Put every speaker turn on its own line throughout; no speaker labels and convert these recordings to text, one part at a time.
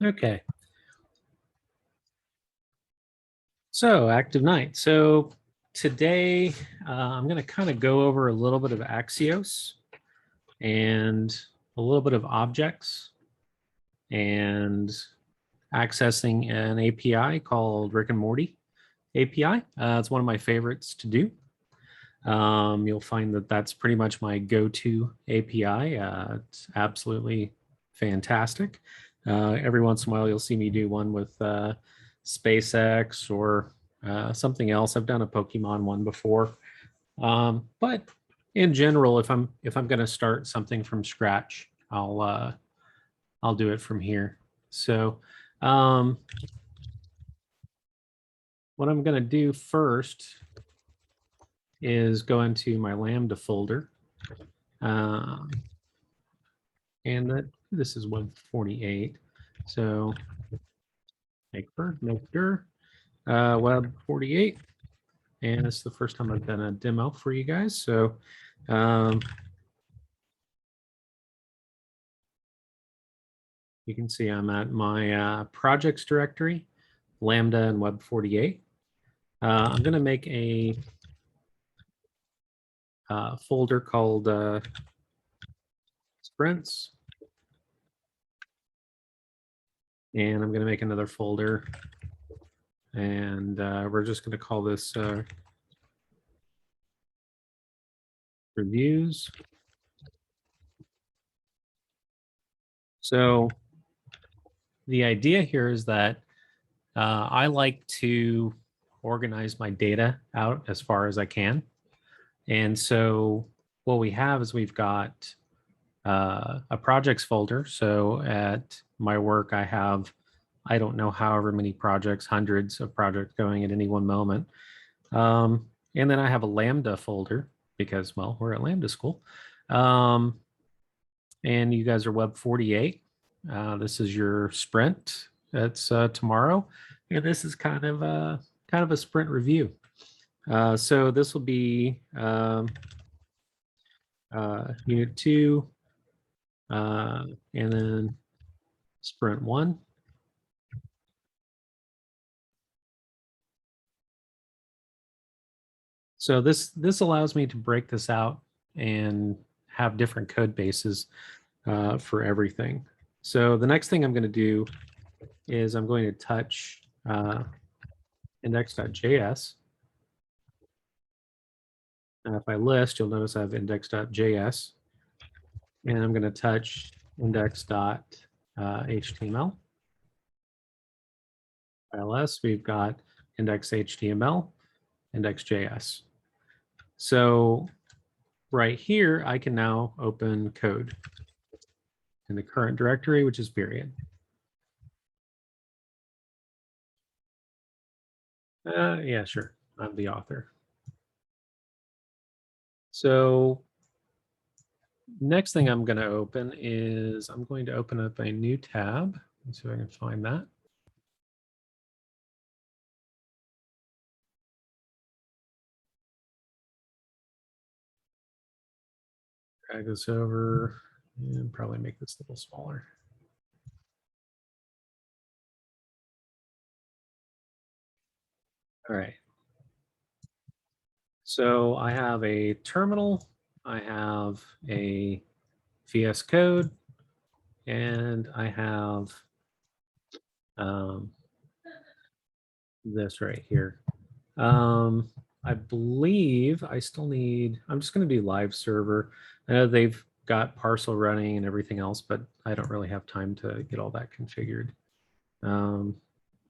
Okay. So active night. So today I'm going to kind of go over a little bit of Axios and a little bit of objects and accessing an API called Rick and Morty API. It's one of my favorites to do. You'll find that that's pretty much my go-to API. It's absolutely fantastic. Every once in a while, you'll see me do one with SpaceX or something else. I've done a Pokemon one before, but in general, if I'm going to start something from scratch, I'll do it from here. So what I'm going to do first is go into my Lambda folder. And this is web48. So make web48. And it's the first time I've done a demo for you guys. So you can see I'm at my projects directory, Lambda and web48. I'm going to make a folder called sprints. And I'm going to make another folder. And we're just going to call this reviews. So the idea here is that I like to organize my data out as far as I can. And so what we have is we've got a projects folder. So at my work, I have, I don't know, however many projects, hundreds of projects going at any one moment. And then I have a Lambda folder because, well, we're at Lambda school. And you guys are web48. This is your sprint. That's tomorrow. And this is kind of a sprint review. So this will be unit 2, and then sprint 1. So this allows me to break this out and have different code bases for everything. So the next thing I'm going to do is I'm going to touch index.js. And if I list, you'll notice I have index.js. And I'm going to touch index.html. ILS, we've got index.html, index.js. So right here, I can now open code in the current directory, which is period. Yeah, sure. I'm the author. So next thing I'm going to open is I'm going to open up a new tab. Let's see if I can find that. Drag this over and probably make this a little smaller. All right. So I have a terminal, I have a VS Code, and I have this right here. I believe I still need, I'm just going to do live server. I know they've got parcel running and everything else, but I don't really have time to get all that configured.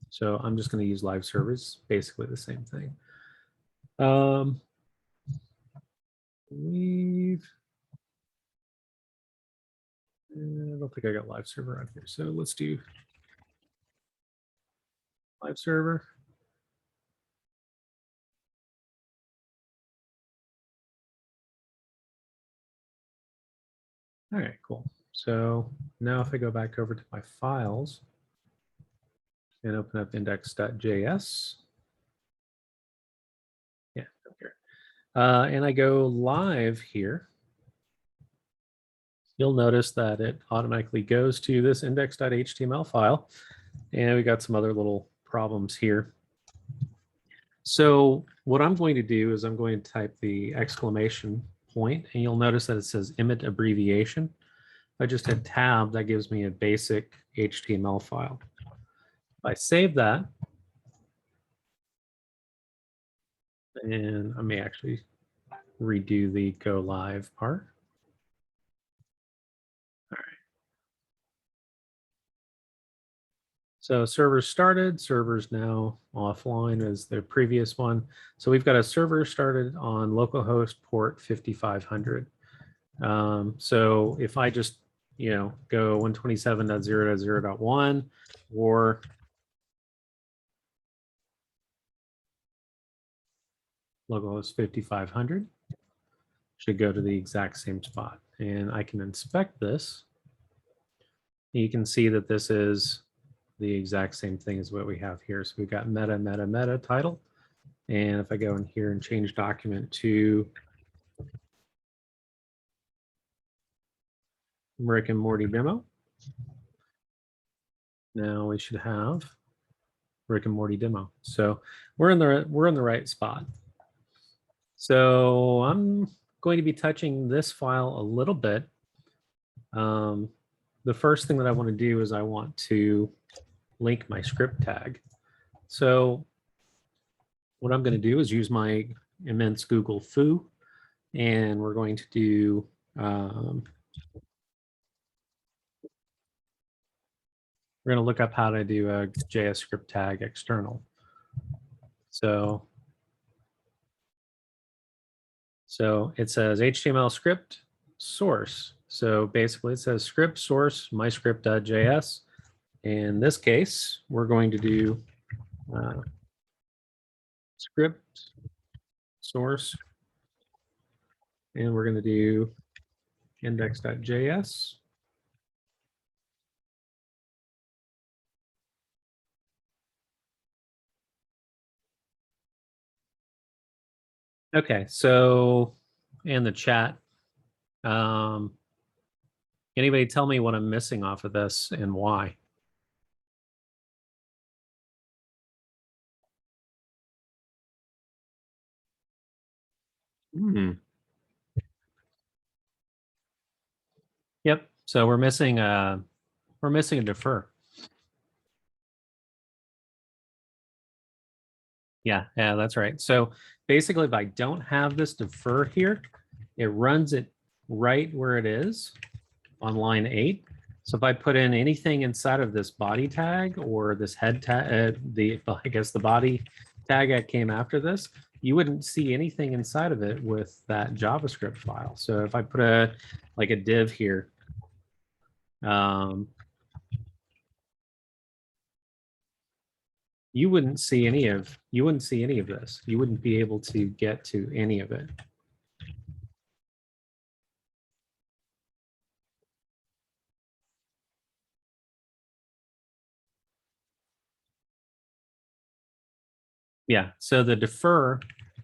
So I'm just going to use live servers, basically the same thing. I don't think I got live server on here. So let's do live server. All right, cool. So now if I go back over to my files and open up index.js. Yeah, up here. And I go live here. you'll notice that it automatically goes to this index.html file. And we got some other little problems here. So what I'm going to do is I'm going to type the exclamation point, and you'll notice that it says image abbreviation. If I just hit tab, that gives me a basic HTML file. If I save that, and I may actually redo the go live part. All right. So server started, server's now offline as the previous one. So we've got a server started on localhost port 5500. So if I just, go 127.0.0.1 or localhost 5500, should go to the exact same spot. And I can inspect this. You can see that this is the exact same thing as what we have here. So we've got meta title. And if I go in here and change document to Rick and Morty demo, now we should have Rick and Morty demo. So we're in the right spot. So I'm going to be touching this file a little bit. The first thing that I want to do is I want to link my script tag. So what I'm going to do is use my immense Google foo, and we're going to do we're going to look up how to do a JS script tag external. So it says HTML script source. So basically it says script source myscript.js. In this case, we're going to do script source, and we're going to do index.js. Okay, so in the chat, anybody tell me what I'm missing off of this and why? Yep. So we're missing a defer. Yeah, that's right. So basically, if I don't have this defer here, it runs it right where it is on line 8. So if I put in anything inside of this body tag or this head tag, I guess the body tag that came after this, you wouldn't see anything inside of it with that JavaScript file. So if I put a div here, you wouldn't see any of this. You wouldn't be able to get to any of it. Yeah, so the defer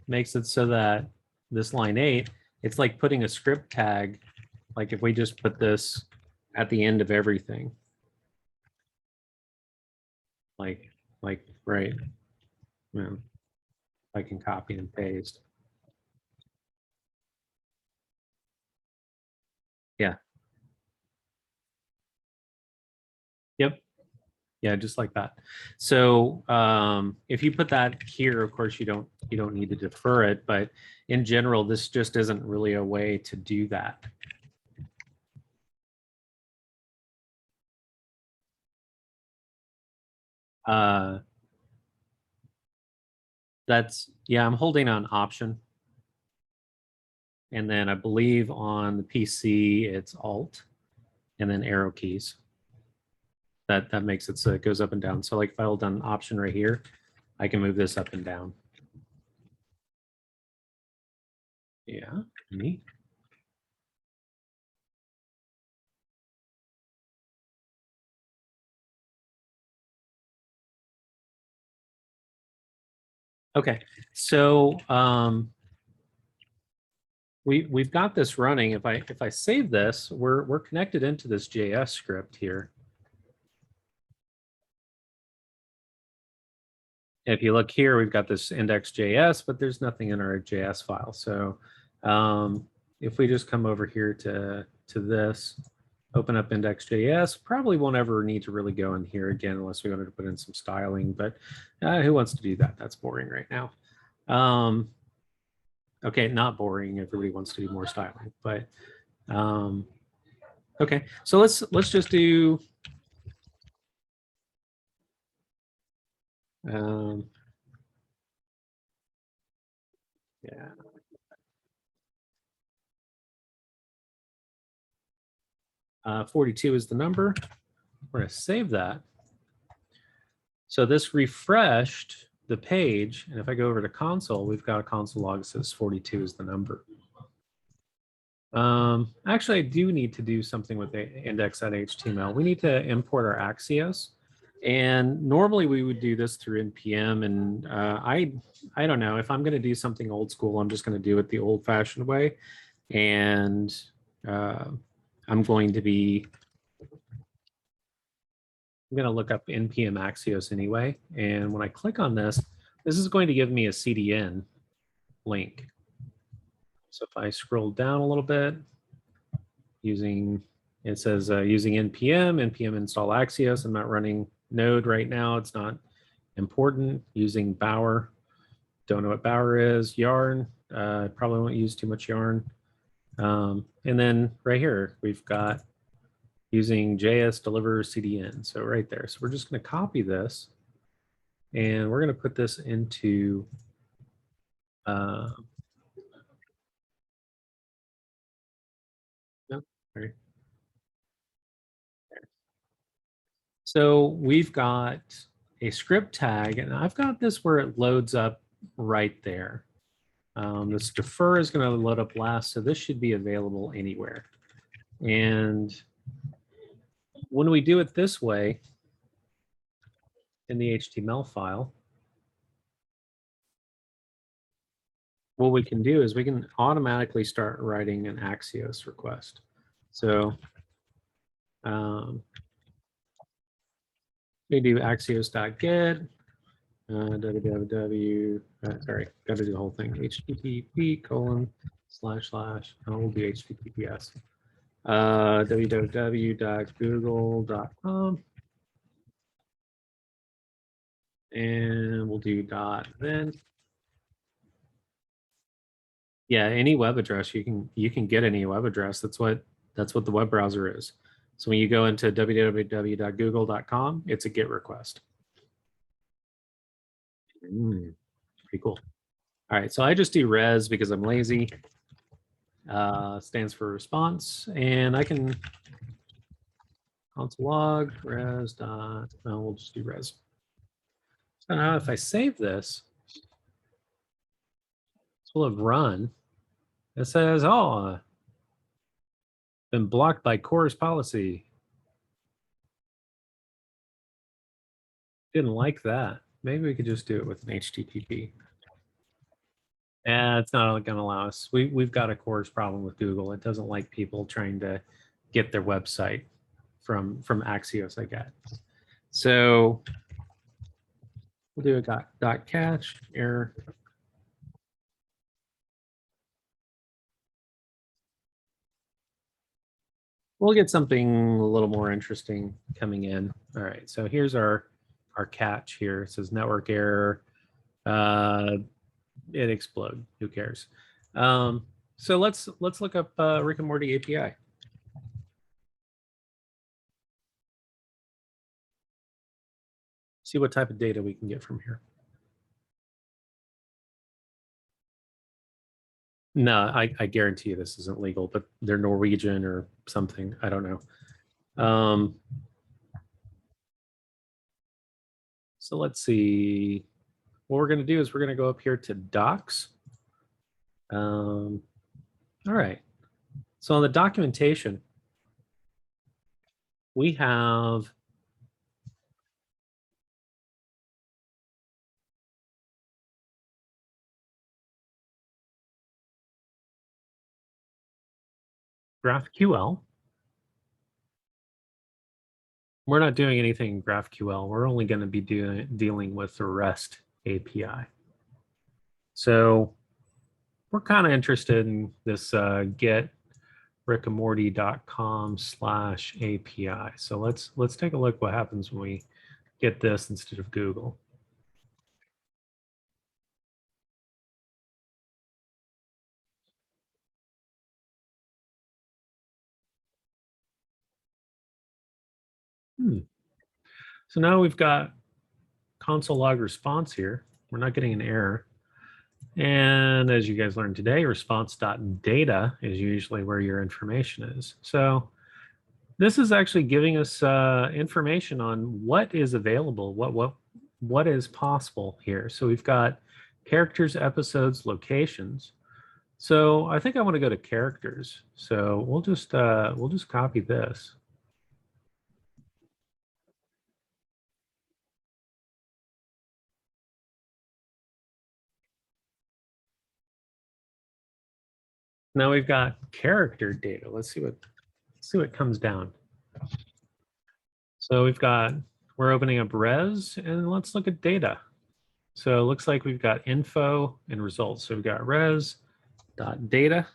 makes it so that this line 8, it's like putting a script tag, like if we just put this at the end of everything. Like right. I can copy and paste. Yeah. Yep. Yeah, just like that. So if you put that here, of course, you don't need to defer it, but in general, this just isn't really a way to do that. I'm holding on Option. And then I believe on the PC, it's Alt and then arrow keys. That makes it so it goes up and down. So like if I hold down Option right here, I can move this up and down. Yeah, neat. Okay, so we've got this running. If I save this, we're connected into this JS script here. If you look here, we've got this index.js, but there's nothing in our JS file. So if we just come over here to this, open up index.js, probably won't ever need to really go in here again unless we wanted to put in some styling, but who wants to do that? That's boring right now. Okay, not boring. Everybody wants to do more styling, but okay. So let's just do yeah. 42 is the number. We're going to save that. So this refreshed the page. And if I go over to console, we've got a console log that says 42 is the number. Actually, I do need to do something with the index.html. We need to import our Axios. And normally we would do this through npm. And I don't know, if I'm going to do something old school, I'm just going to do it the old fashioned way. And I'm going to look up npm Axios anyway. And when I click on this, this is going to give me a CDN link. So if I scroll down a little bit, it says using npm install Axios. I'm not running Node right now. It's not important. Using Bower. Don't know what Bower is. Yarn. Probably won't use too much Yarn. And then right here, we've got using JS deliver CDN. So right there. So we're just going to copy this and we're going to put this into no, sorry. So we've got a script tag, and I've got this where it loads up right there. This defer is going to load up last, so this should be available anywhere. And when we do it this way in the HTML file, what we can do is we can automatically start writing an Axios request. So we do axios.get, www, sorry, got to do the whole thing, http:// we'll do https, www.google.com, and we'll do .then. Yeah, any web address you can get any web address. That's what the web browser is. So when you go into www.google.com, it's a GET request. Pretty cool. All right, so I just do res because I'm lazy. Stands for response, and I can console log res dot. No, we'll just do res. So now if I save this, this will have run. It says, "Oh, been blocked by CORS policy." Didn't like that. Maybe we could just do it with an HTTP. It's not going to allow us. We've got a CORS problem with Google. It doesn't like people trying to get their website from Axios, I guess. So we'll do a dot catch error. We'll get something a little more interesting coming in. All right, so here's our catch here. It says network error. It explode. Who cares? So let's look up Rick and Morty API. See what type of data we can get from here. No, I guarantee you this isn't legal, but they're Norwegian or something. I don't know. So let's see. What we're going to do is we're going to go up here to docs. All right. So on the documentation, we have GraphQL. We're not doing anything in GraphQL. We're only going to be dealing with the REST API. So we're kind of interested in this get rickandmorty.com/API. So let's take a look what happens when we get this instead of Google. So now we've got console log response here. We're not getting an error. And as you guys learned today, response.data is usually where your information is. So this is actually giving us information on what is available, what is possible here. So we've got characters, episodes, locations. So I think I want to go to characters. So we'll just copy this. Now we've got character data. Let's see what comes down. So we're opening up res and let's look at data. So it looks like we've got info and results. So we've got res.data.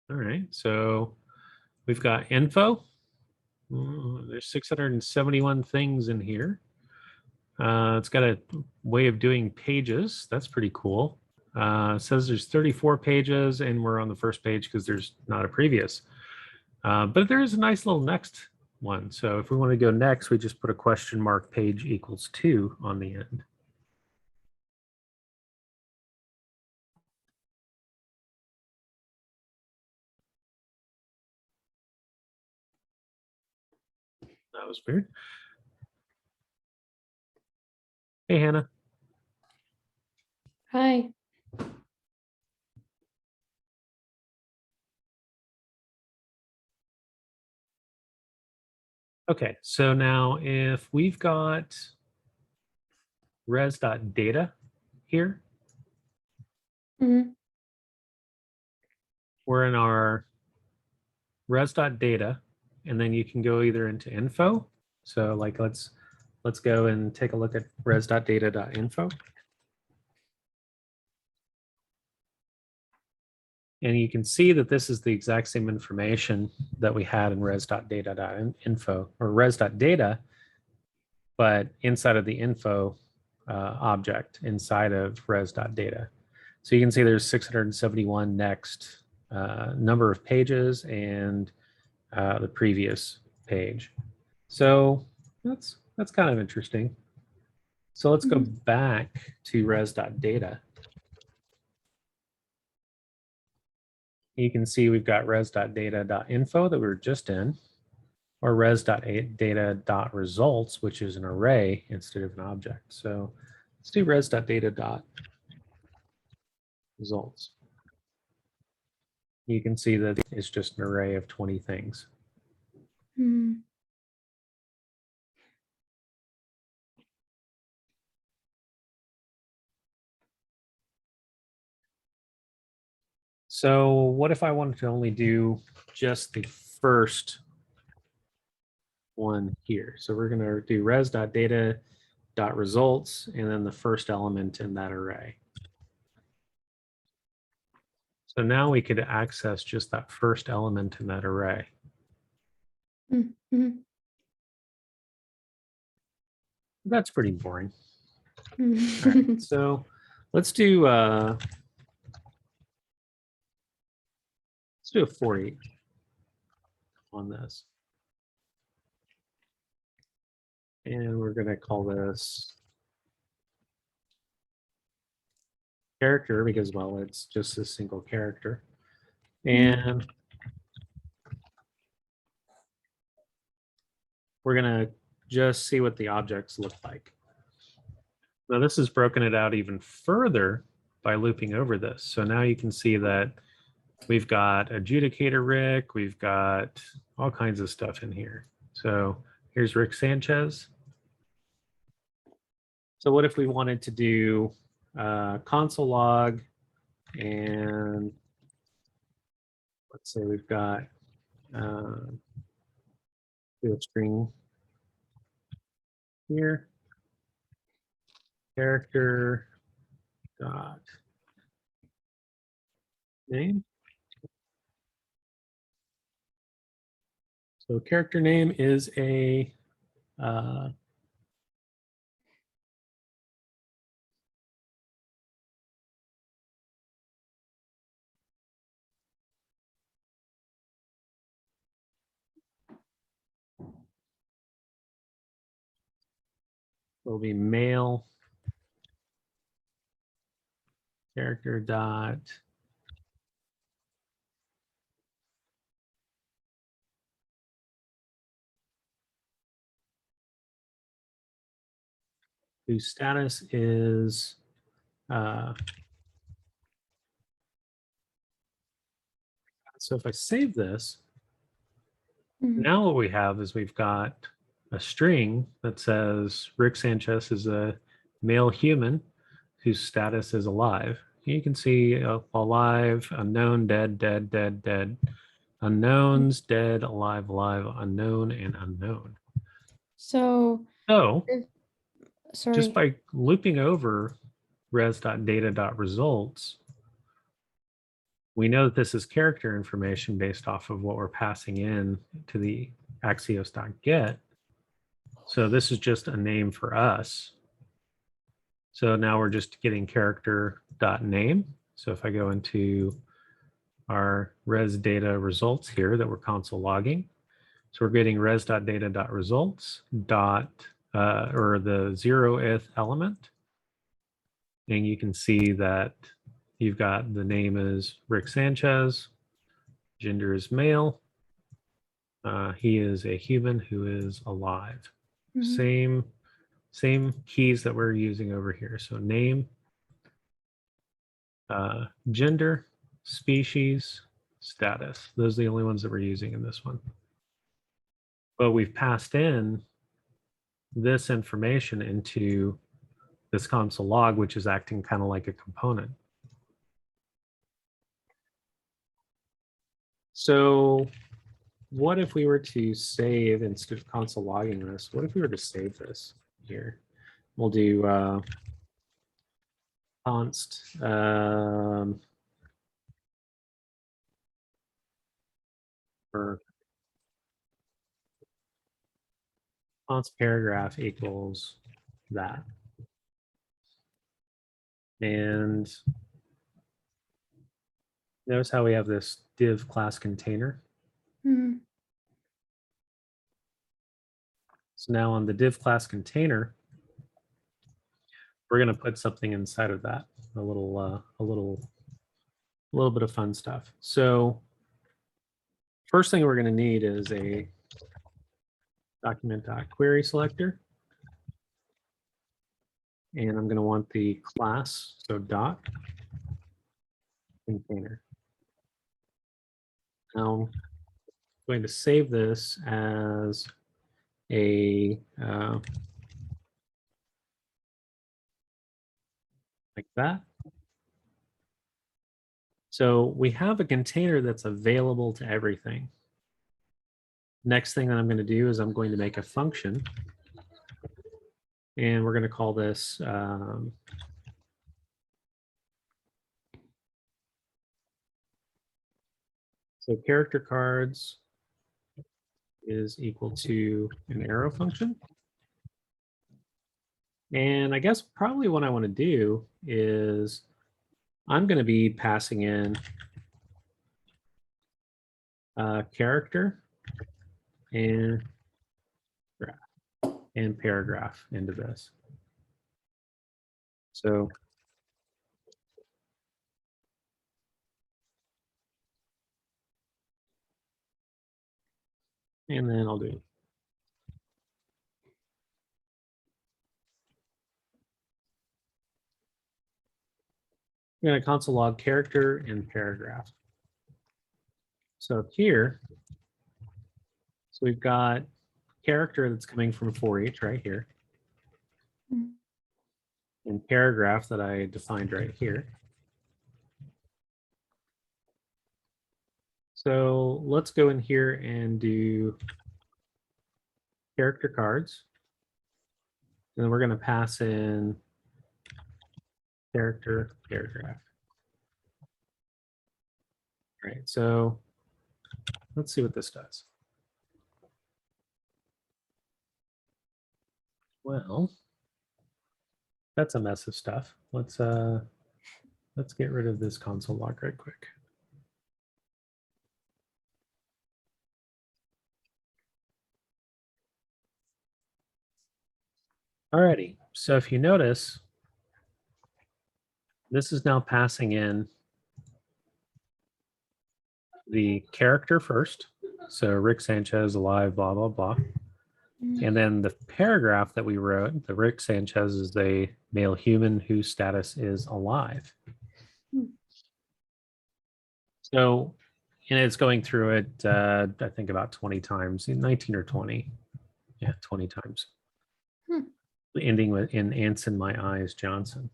All right, so we've got info. There's 671 things in here. It's got a way of doing pages. That's pretty cool. It says there's 34 pages and we're on the first page because there's not a previous. But there is a nice little next one. So if we want to go next, we just put a question mark page equals 2 on the end. That was weird. Hey, Hannah.
Hi.
Okay, so now if we've got res.data here, we're in our res.data, and then you can go either into info. So like let's go and take a look at res.data.info. And you can see that this is the exact same information that we had in res.data.info or res.data, but inside of the info object inside of res.data. So you can see there's 671 next number of pages and the previous page. So that's kind of interesting. So let's go back to res.data. You can see we've got res.data.info that we were just in, or res.data.results, which is an array instead of an object. So let's do res.data.results. You can see that it's just an array of 20 things. So what if I wanted to only do just the first one here? So we're going to do res.data.results and then the first element in that array. So now we could access just that first element in that array. That's pretty boring. All right, so let's do a for each on this. And we're going to call this character because, well, it's just a single character. And we're going to just see what the objects look like. Now this has broken it out even further by looping over this. So now you can see that we've got adjudicator Rick, we've got all kinds of stuff in here. So here's Rick Sanchez. So what if we wanted to do console log And let's say we've got do a string here, character dot name. So character name is a will be male character dot whose status is so if I save this, now what we have is we've got a string that says Rick Sanchez is a male human whose status is alive. You can see alive, unknown, dead, dead, dead, dead, unknowns, dead, alive, alive, unknown, and unknown.
So sorry.
Just by looping over res.data.results, we know that this is character information based off of what we're passing in to the axios.get. So this is just a name for us. So now we're just getting character.name. So if I go into our res data results here that we're console logging, so we're getting res.data.results or the 0th element. And you can see that you've got the name is Rick Sanchez, gender is male. He is a human who is alive. Same keys that we're using over here. So name, gender, species, status. Those are the only ones that we're using in this one. But we've passed in this information into this console log, which is acting kind of like a component. So what if we were to save, instead of console logging this, what if we were to save this here? We'll do const for const paragraph equals that. And notice how we have this div class container. So now on the div class container, we're going to put something inside of that, a little bit of fun stuff. So first thing we're going to need is a document.query selector. And I'm going to want the class, so dot container. Now I'm going to save this as a like that. So we have a container that's available to everything. Next thing that I'm going to do is I'm going to make a function. And we're going to call this so character cards is equal to an arrow function. And I guess probably what I want to do is I'm going to be passing in character and graph and paragraph into this. So and then I'll do I'm going to console log character and paragraph. So here, so we've got character that's coming from for each right here. And paragraph that I defined right here. So let's go in here and do character cards. And then we're going to pass in character paragraph. All right, so let's see what this does. Well, that's a mess of stuff. Let's get rid of this console log right quick. Alrighty, so if you notice, this is now passing in the character first. So Rick Sanchez alive, blah, blah, blah. And then the paragraph that we wrote, the Rick Sanchez is a male human whose status is alive. So, and it's going through it, I think about 20 times, 19 or 20. Yeah, 20 times. Ending with in Ants in My Eyes, Johnson.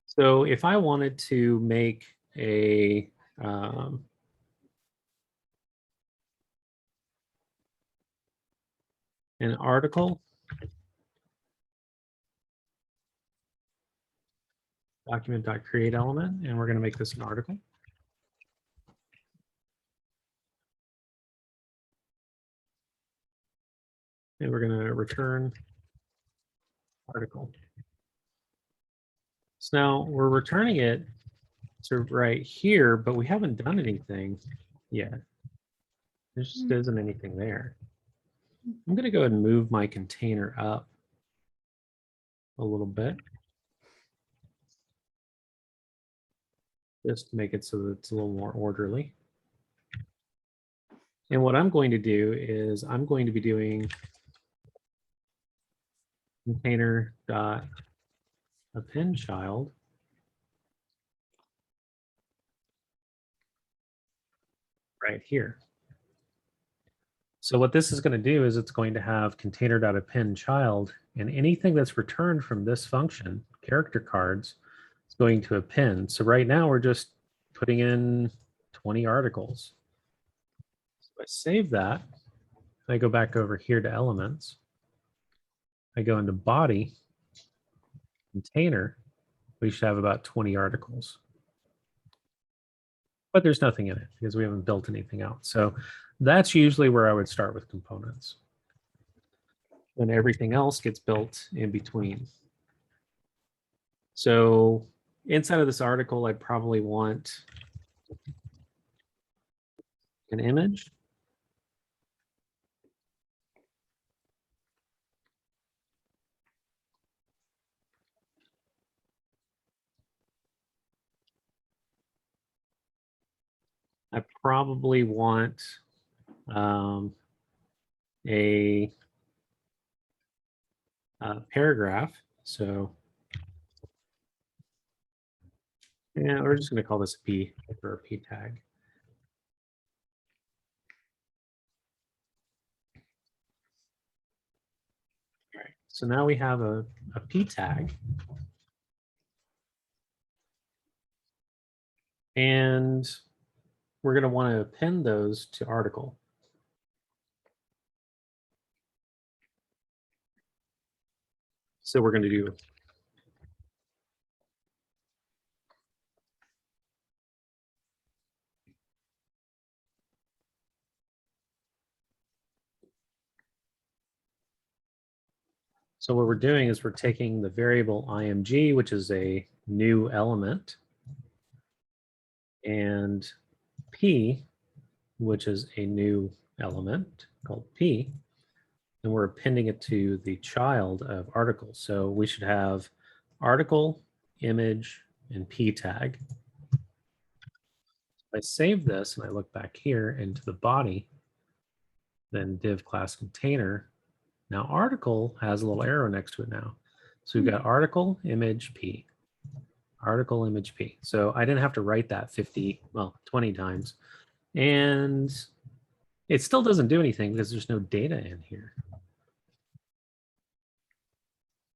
So if I wanted to make a an article, document.create element, and we're going to make this an article. And we're going to return article. So now we're returning it to right here, but we haven't done anything yet. There just isn't anything there. I'm going to go ahead and move my container up a little bit, just to make it so that it's a little more orderly. And what I'm going to do is I'm going to be doing container.append child right here. So what this is going to do is it's going to have container.append child, and anything that's returned from this function, character cards, is going to append. So right now we're just putting in 20 articles. So I save that. I go back over here to elements. I go into body, container. We should have about 20 articles. But there's nothing in it because we haven't built anything out. So that's usually where I would start with components. And everything else gets built in between. So inside of this article, I'd probably want an image. I probably want a paragraph. So yeah, we're just going to call this a P for a P tag. All right, so now we have a P tag. And we're going to want to append those to article. So we're going to do so what we're doing is we're taking the variable img, which is a new element, and p, which is a new element called p, and we're appending it to the child of article. So we should have article, image, and p tag. If I save this and I look back here into the body, then div class container. Now article has a little arrow next to it now. So we've got article, image, p. Article, image, p. So I didn't have to write that 20 times. And it still doesn't do anything because there's no data in here.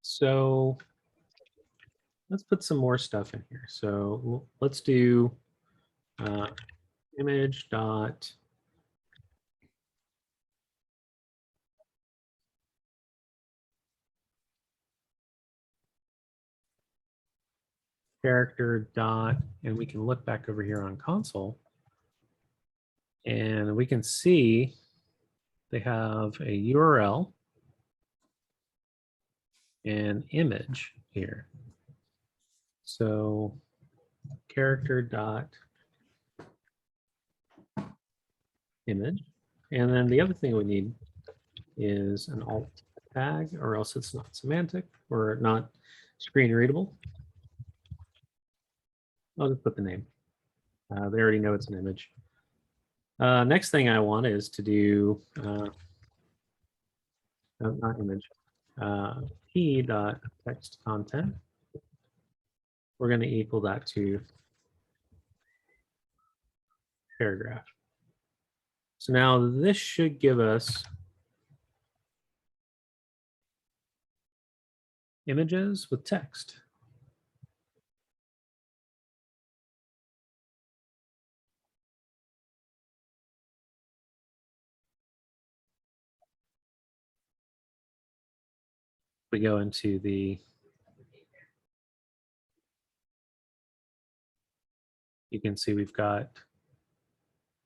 So let's put some more stuff in here. So let's do image dot character dot, and we can look back over here on console, and we can see they have a URL and image here. So character dot image, and then the other thing we need is an alt tag, or else it's not semantic or not screen readable. I'll just put the name. They already know it's an image. Next thing I want is to do no, not image. P dot text content. We're going to equal that to paragraph. So now this should give us images with text. We go into the, you can see we've got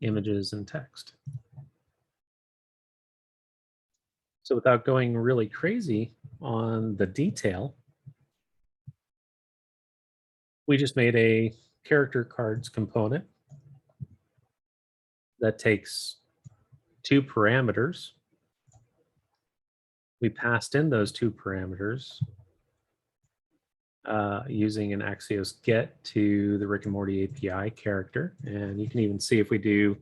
images and text. So without going really crazy on the detail, we just made a character cards component that takes two parameters. We passed in those two parameters using an Axios get to the Rick and Morty API character. And you can even see if we do,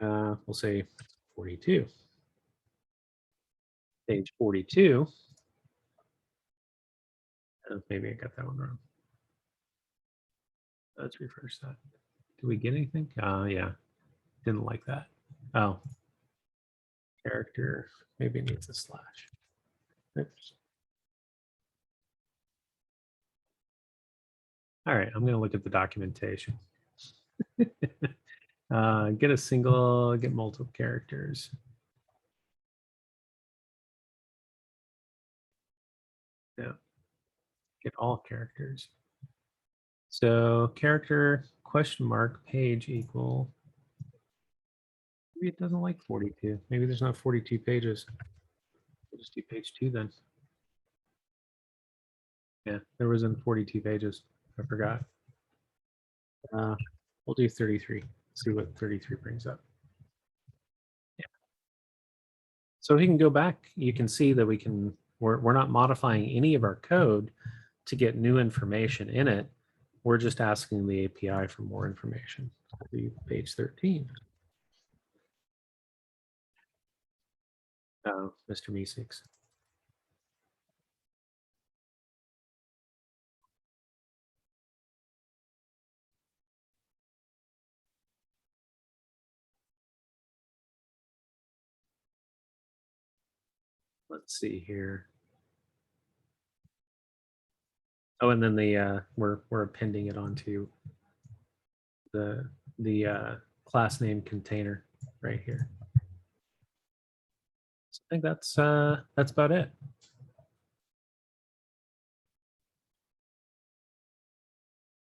we'll say 42. Page 42. Maybe I got that one wrong. Let's refresh that. Did we get anything? Yeah, didn't like that. Oh, character, maybe it needs a slash. Oops. All right, I'm going to look at the documentation. Get a single, get multiple characters. Yeah, get all characters. So character question mark page equal. Maybe it doesn't like 42. Maybe there's not 42 pages. We'll just do page 2 then. Yeah, there wasn't 42 pages. I forgot. We'll do 33. See what 33 brings up. Yeah. So we can go back. You can see that we're not modifying any of our code to get new information in it. We're just asking the API for more information. Page 13. Oh, Mr. Meeseeks. Let's see here. Oh, and then the we're appending it onto the class name container right here. So I think that's about it.